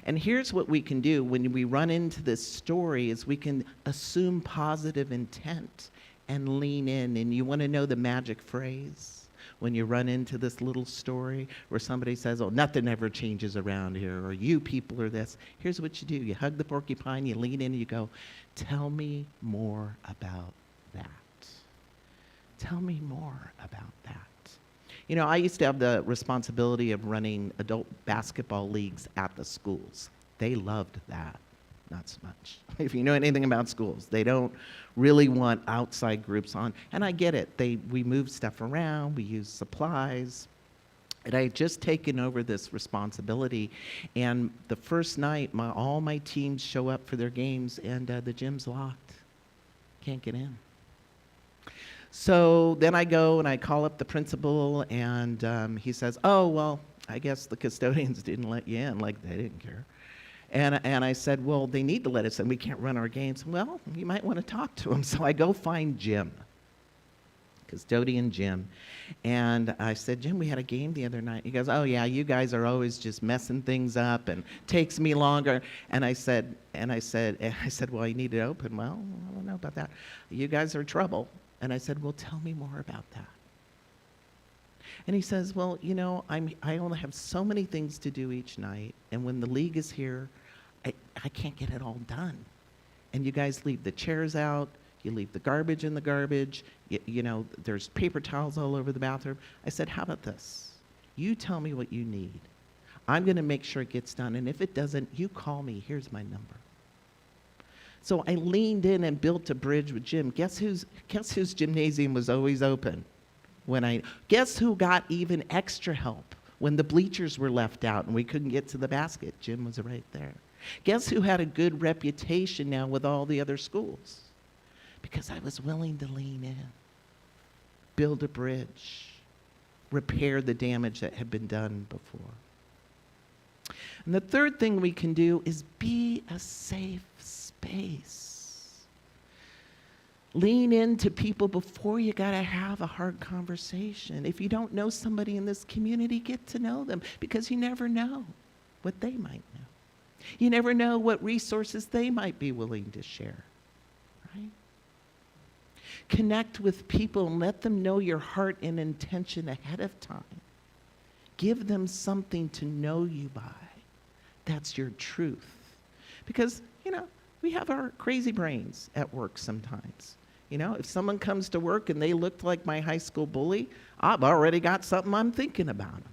Speaker 3: And here's what we can do when we run into this story is we can assume positive intent and lean in. And you want to know the magic phrase? When you run into this little story where somebody says, oh, nothing ever changes around here, or you people are this. Here's what you do. You hug the porcupine, you lean in, and you go, tell me more about that. Tell me more about that. You know, I used to have the responsibility of running adult basketball leagues at the schools. They loved that, not so much. If you know anything about schools, they don't really want outside groups on. And I get it. We move stuff around, we use supplies. And I had just taken over this responsibility. And the first night, all my teams show up for their games, and the gym's locked. Can't get in. So then I go and I call up the principal, and he says, oh, well, I guess the custodians didn't let you in, like they didn't care. And I said, well, they need to let us in. We can't run our games. Well, you might want to talk to them. So I go find Jim, custodian Jim. And I said, Jim, we had a game the other night. He goes, oh, yeah, you guys are always just messing things up and takes me longer. And I said, well, you need it open. Well, I don't know about that. You guys are trouble. And I said, well, tell me more about that. And he says, well, you know, I only have so many things to do each night. And when the league is here, I can't get it all done. And you guys leave the chairs out. You leave the garbage in the garbage. You know, there's paper towels all over the bathroom. I said, how about this? You tell me what you need. I'm going to make sure it gets done. And if it doesn't, you call me. Here's my number. So I leaned in and built a bridge with Jim. Guess whose gymnasium was always open? Guess who got even extra help when the bleachers were left out and we couldn't get to the basket? Jim was right there. Guess who had a good reputation now with all the other schools? Because I was willing to lean in, build a bridge, repair the damage that had been done before. And the third thing we can do is be a safe space. Lean into people before you got to have a hard conversation. If you don't know somebody in this community, get to know them, because you never know what they might know. You never know what resources they might be willing to share, right? Connect with people and let them know your heart and intention ahead of time. Give them something to know you by. That's your truth. Because, you know, we have our crazy brains at work sometimes. You know, if someone comes to work and they looked like my high school bully, I've already got something I'm thinking about them.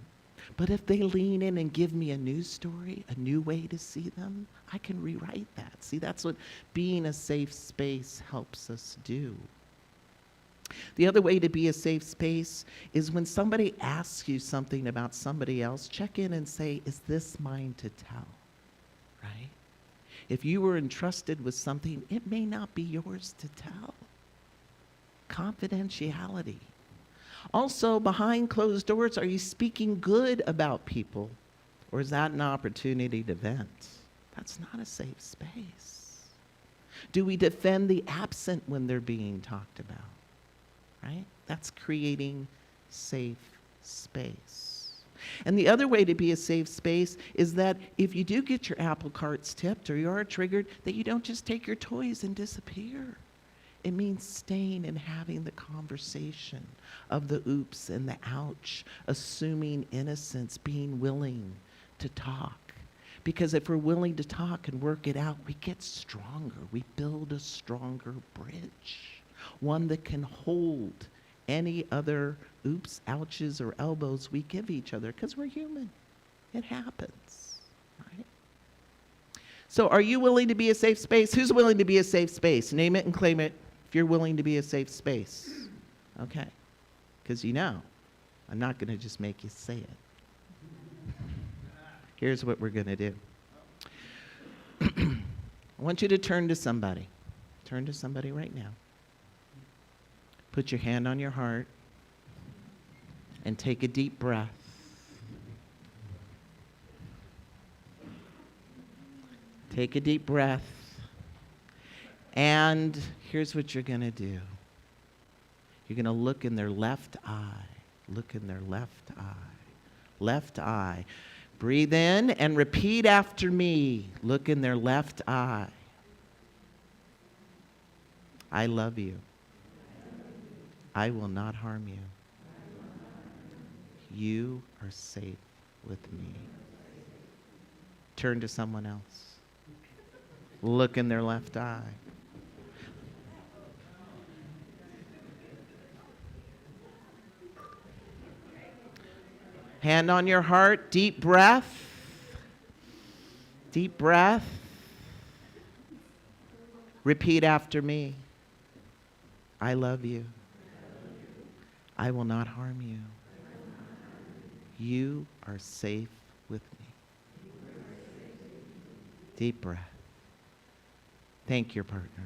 Speaker 3: But if they lean in and give me a new story, a new way to see them, I can rewrite that. See, that's what being a safe space helps us do. The other way to be a safe space is when somebody asks you something about somebody else, check in and say, is this mine to tell, right? If you were entrusted with something, it may not be yours to tell. Confidentiality. Also, behind closed doors, are you speaking good about people? Or is that an opportunity to vent? That's not a safe space. Do we defend the absent when they're being talked about? Right? That's creating safe space. And the other way to be a safe space is that if you do get your apple carts tipped or you are triggered, that you don't just take your toys and disappear. It means staying and having the conversation of the oops and the ouch, assuming innocence, being willing to talk. Because if we're willing to talk and work it out, we get stronger. We build a stronger bridge, one that can hold any other oops, ouches, or elbows we give each other, because we're human. It happens, right? So are you willing to be a safe space? Who's willing to be a safe space? Name it and claim it if you're willing to be a safe space. Okay. Because you know, I'm not going to just make you say it. Here's what we're going to do. I want you to turn to somebody. Turn to somebody right now. Put your hand on your heart and take a deep breath. Take a deep breath. And here's what you're going to do. You're going to look in their left eye. Look in their left eye. Left eye. Breathe in and repeat after me. Look in their left eye. I love you. I will not harm you. You are safe with me. Turn to someone else. Look in their left eye. Hand on your heart, deep breath. Deep breath. Repeat after me. I love you. I will not harm you. You are safe with me. Deep breath. Thank your partner.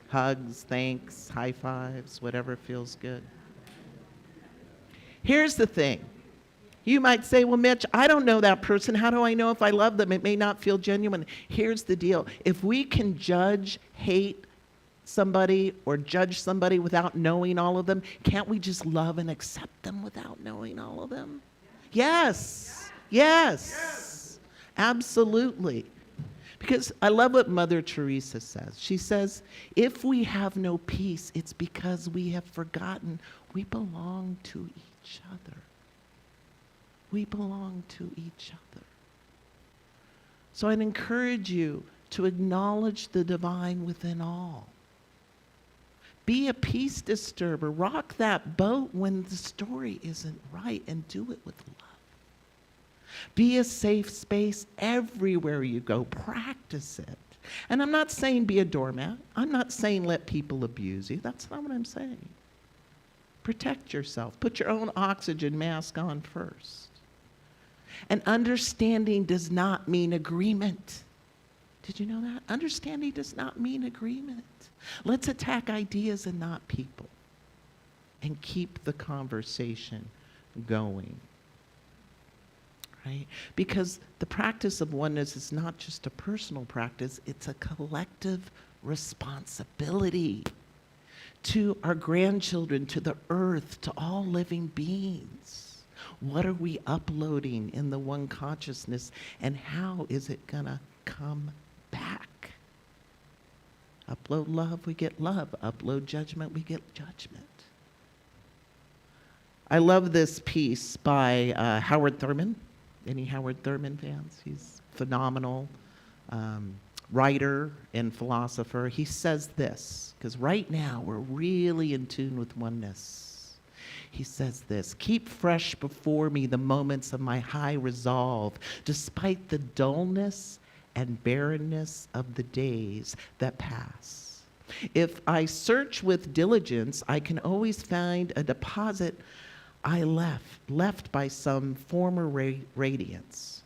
Speaker 3: Hugs, thanks, high fives, whatever feels good. Here's the thing. You might say, well, Mitch, I don't know that person. How do I know if I love them? It may not feel genuine. Here's the deal. If we can judge, hate somebody, or judge somebody without knowing all of them, can't we just love and accept them without knowing all of them? Yes. Yes. Absolutely. Because I love what Mother Teresa says. She says, if we have no peace, it's because we have forgotten we belong to each other. We belong to each other. So I'd encourage you to acknowledge the divine within all. Be a peace disturber. Rock that boat when the story isn't right, and do it with love. Be a safe space everywhere you go. Practice it. And I'm not saying be a doormat. I'm not saying let people abuse you. That's not what I'm saying. Protect yourself. Put your own oxygen mask on first. And understanding does not mean agreement. Did you know that? Understanding does not mean agreement. Let's attack ideas and not people, and keep the conversation going. Right? Because the practice of oneness is not just a personal practice, it's a collective responsibility to our grandchildren, to the earth, to all living beings. What are we uploading in the one consciousness, and how is it gonna come back? Upload love, we get love. Upload judgment, we get judgment. I love this piece by Howard Thurman. Any Howard Thurman fans? He's phenomenal writer and philosopher. He says this, because right now we're really in tune with oneness. He says this: keep fresh before me the moments of my high resolve, despite the dullness and barrenness of the days that pass. If I search with diligence, I can always find a deposit I left by some former radiance.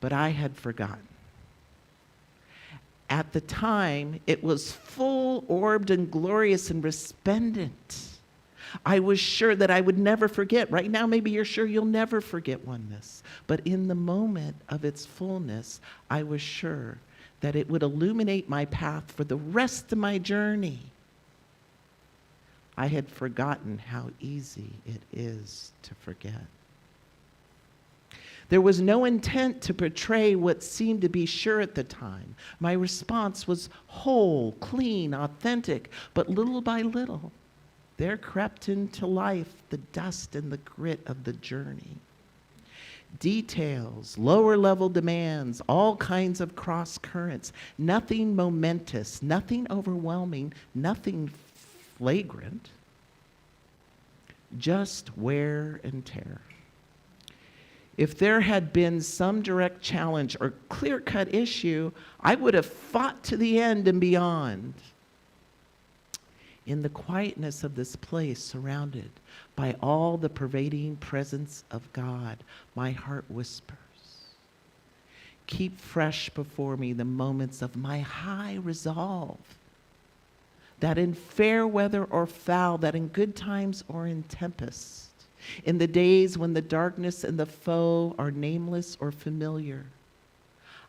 Speaker 3: But I had forgotten. At the time, it was full, orbed, and glorious and resplendent. I was sure that I would never forget. Right now, maybe you're sure you'll never forget oneness. But in the moment of its fullness, I was sure that it would illuminate my path for the rest of my journey. I had forgotten how easy it is to forget. There was no intent to portray what seemed to be sure at the time. My response was whole, clean, authentic, but little by little, there crept into life the dust and the grit of the journey. Details, lower level demands, all kinds of cross currents, nothing momentous, nothing overwhelming, nothing flagrant, just wear and tear. If there had been some direct challenge or clear-cut issue, I would have fought to the end and beyond. In the quietness of this place, surrounded by all the pervading presence of God, my heart whispers, keep fresh before me the moments of my high resolve, that in fair weather or foul, that in good times or in tempest, in the days when the darkness and the foe are nameless or familiar,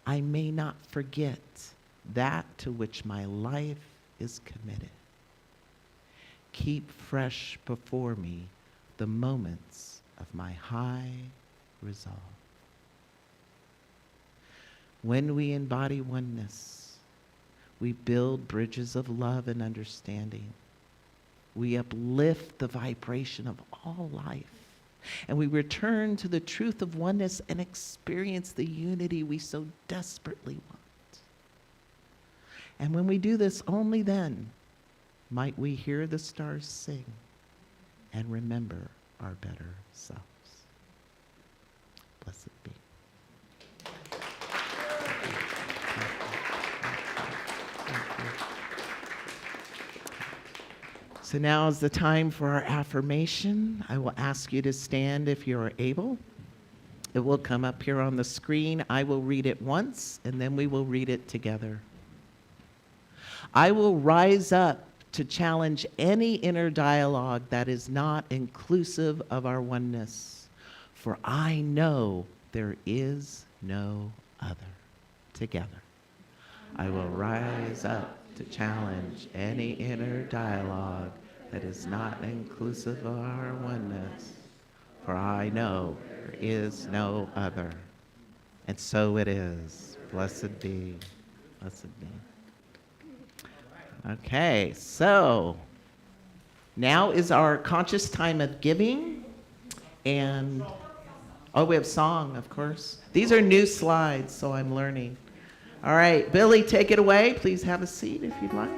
Speaker 3: I may not forget that to which my life is committed. Keep fresh before me the moments of my high resolve. When we embody oneness, we build bridges of love and understanding. We uplift the vibration of all life, and we return to the truth of oneness and experience the unity we so desperately want. And when we do this, only then might we hear the stars sing and remember our better selves. Blessed be. So now is the time for our affirmation. I will ask you to stand if you are able. It will come up here on the screen. I will read it once, and then we will read it together. I will rise up to challenge any inner dialogue that is not inclusive of our oneness, for I know there is no other. Together. I will rise up to challenge any inner dialogue that is not inclusive of our oneness, for I know there is no other. And so it is. Blessed be. Blessed be. Okay, so now is our conscious time of giving. And, oh, we have song, of course. These are new slides, so I'm learning. All right, Billy, take it away. Please have a seat if you'd like.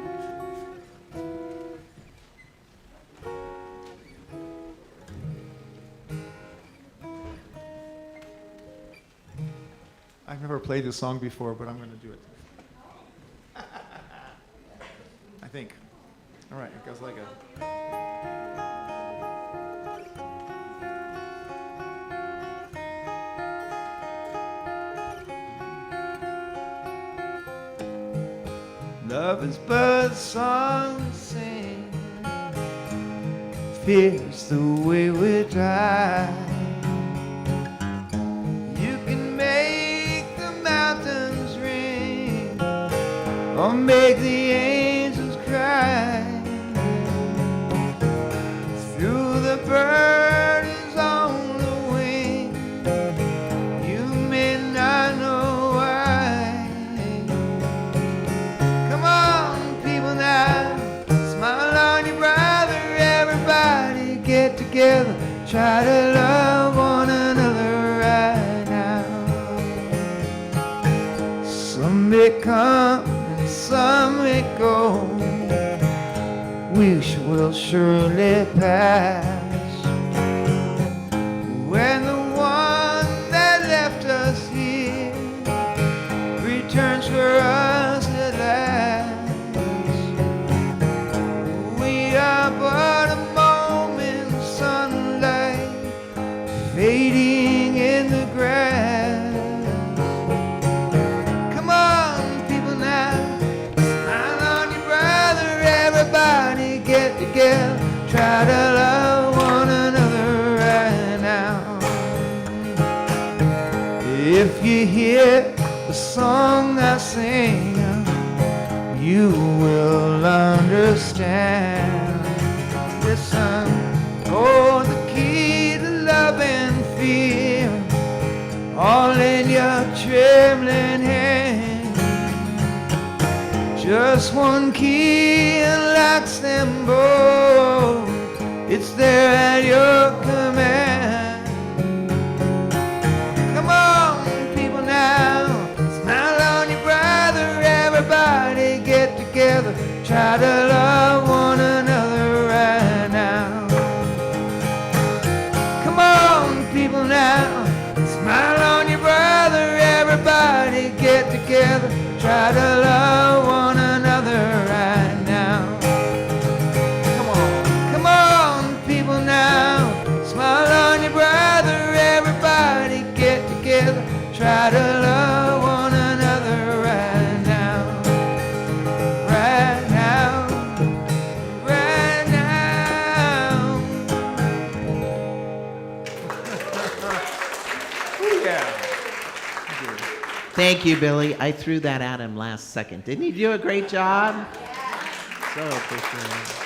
Speaker 2: I've never played this song before, but I'm going to do it. I think. All right, it goes like a... Love is but a song we sing, fear's the way we die. You can make the mountains ring, or make the angels cry. Through the burdens on the wing, you may not know why. Come on, people now, smile on your brother. Everybody get together, try to love one another right now. Some may come and some may go, we will surely pass. When the one that left us here returns for us at last, we are but a moment's sunlight fading in the grass. Come on, people now, smile on your brother. Everybody get together, try to love one another right now. If you hear the song I sing, you will understand. Listen, oh, the key to love and fear trembling hand. Just one key unlocks them both. It's there at your command. Come on, people now, smile on your brother. Everybody get together, try to love one another right now. Come on, people now, smile on your brother. Everybody get together, try to love one another right now. Come on, people now, smile on your brother. Everybody get together, try to love one another right now. Right now, right now. Yeah.
Speaker 3: Thank you, Billy. I threw that at him last second. Didn't he do a great job? So appreciate it.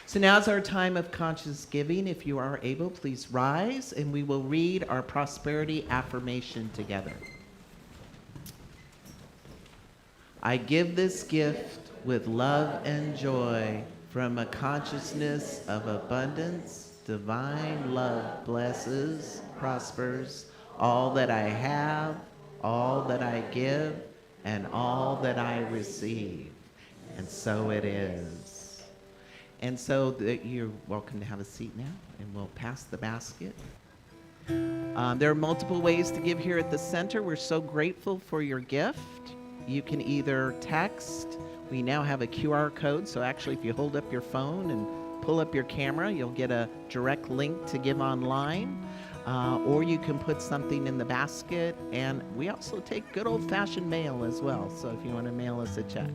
Speaker 3: So now is our time of conscious giving. If you are able, please rise and we will read our prosperity affirmation together. I give this gift with love and joy from a consciousness of abundance. Divine love blesses, prospers all that I have, all that I give, and all that I receive. And so it is. And so you're welcome to have a seat now, and we'll pass the basket. There are multiple ways to give here at the center. We're so grateful for your gift. You can either text. We now have a QR code, so actually if you hold up your phone and pull up your camera, you'll get a direct link to give online. Or you can put something in the basket, and we also take good old-fashioned mail as well, so if you want to mail us a check.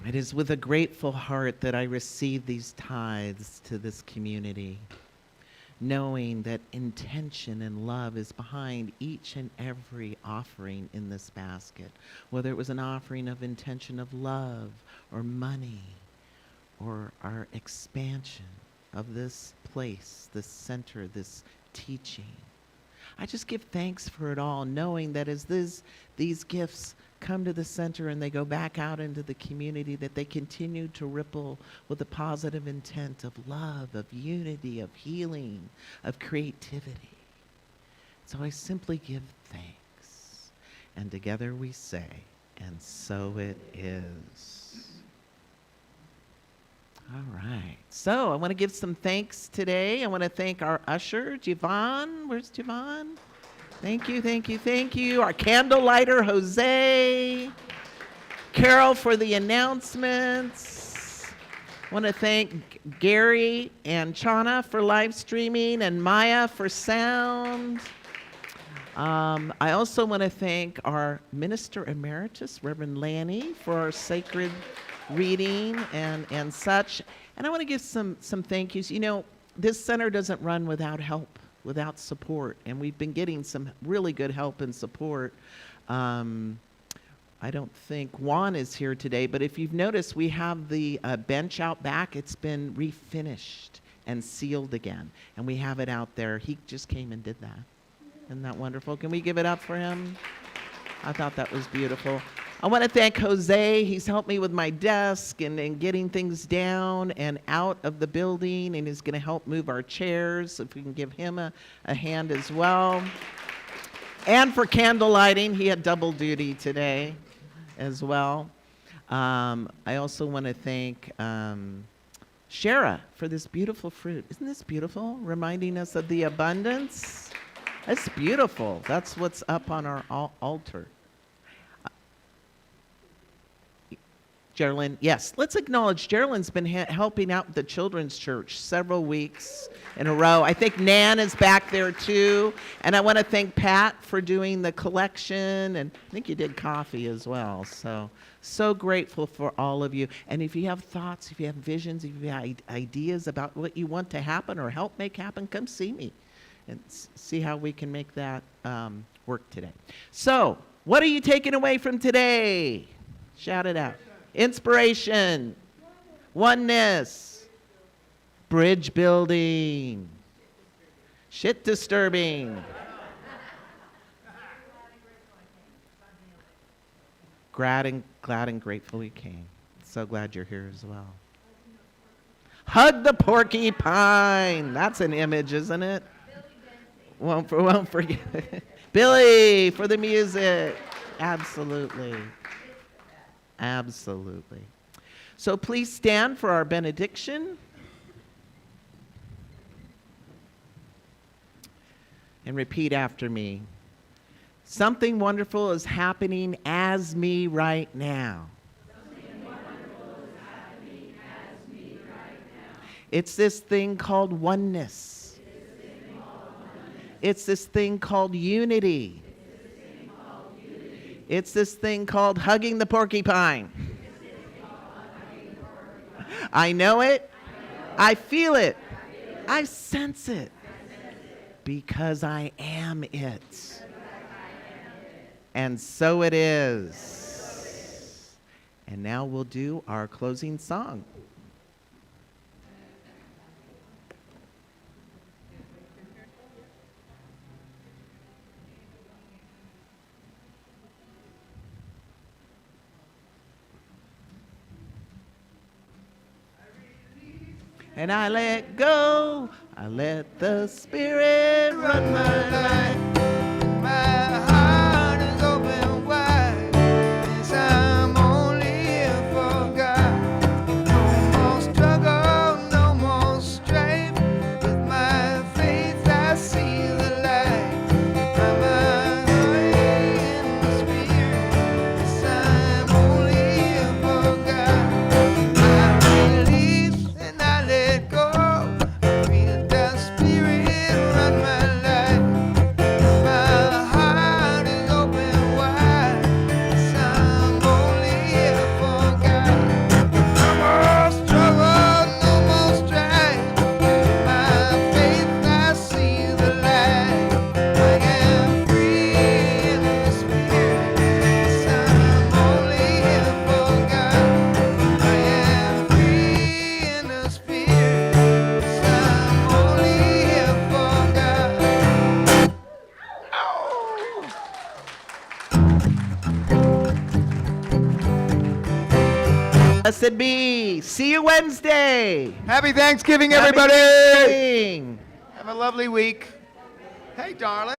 Speaker 3: It is with a grateful heart that I receive these tithes to this community, knowing that intention and love is behind each and every offering in this basket, whether it was an offering of intention of love or money or our expansion of this place, this center, this teaching. I just give thanks for it all, knowing that as these gifts come to the center and they go back out into the community, that they continue to ripple with a positive intent of love, of unity, of healing, of creativity. So I simply give thanks. And together we say, and so it is. All right. So I want to give some thanks today. I want to thank our usher, Javon. Where's Javon? Thank you, thank you, thank you. Our candle lighter, Jose. Carol for the announcements. I want to thank Gary and Chana for live streaming and Maya for sound. I also want to thank our Minister Emeritus, Reverend Lanny, for our sacred reading and such. And I want to give some thank yous. You know, this center doesn't run without help, without support, and we've been getting some really good help and support. I don't think Juan is here today, but if you've noticed, we have the bench out back. It's been refinished and sealed again, and we have it out there. He just came and did that. Isn't that wonderful? Can we give it up for him? I thought that was beautiful. I want to thank Jose. He's helped me with my desk and getting things down and out of the building, and he's going to help move our chairs, if we can give him a hand as well. And for candle lighting, he had double duty today as well. I also want to thank Shara for this beautiful fruit. Isn't this beautiful? Reminding us of the abundance. That's beautiful. That's what's up on our altar. Geraldine, yes. Let's acknowledge Geraldine's been helping out the children's church several weeks in a row. I think Nan is back there too. And I want to thank Pat for doing the collection. And I think you did coffee as well. So grateful for all of you. And if you have thoughts, if you have visions, if you have ideas about what you want to happen or help make happen, come see me and see how we can make that work today. So, what are you taking away from today? Shout it out. Inspiration, oneness, bridge building, shit disturbing, glad and grateful we came. So glad you're here as well. Hug the porcupine. That's an image, isn't it? Won't forget. Billy for the music. Absolutely. Absolutely. So please stand for our benediction. And repeat after me. Something wonderful is happening as me right now. It's this thing called oneness. It's this thing called unity. It's this thing called hugging the porcupine. I know it. I feel it. I sense it. Because I am it. And so it is. And now we'll do our closing song. And I let go, I let the Spirit run my life.
Speaker 2: My heart is open wide. Yes, I'm only here for God. No more struggle, no more strife. With my faith, I see the light. My mind in the Spirit. Yes, I'm only here for God. I release and I let go. I feel the Spirit run my life. My heart is open wide. Yes, I'm only here for God. No more struggle, no more strife. My faith, I see the light. I am free in the Spirit. Yes, I'm only here for God. I am free in the Spirit. Yes, I'm only here for God.
Speaker 3: Blessed be. See you Wednesday.
Speaker 2: Happy Thanksgiving,
Speaker 3: Happy
Speaker 2: everybody.
Speaker 3: Thanksgiving.
Speaker 2: Have a lovely week. Hey, darling.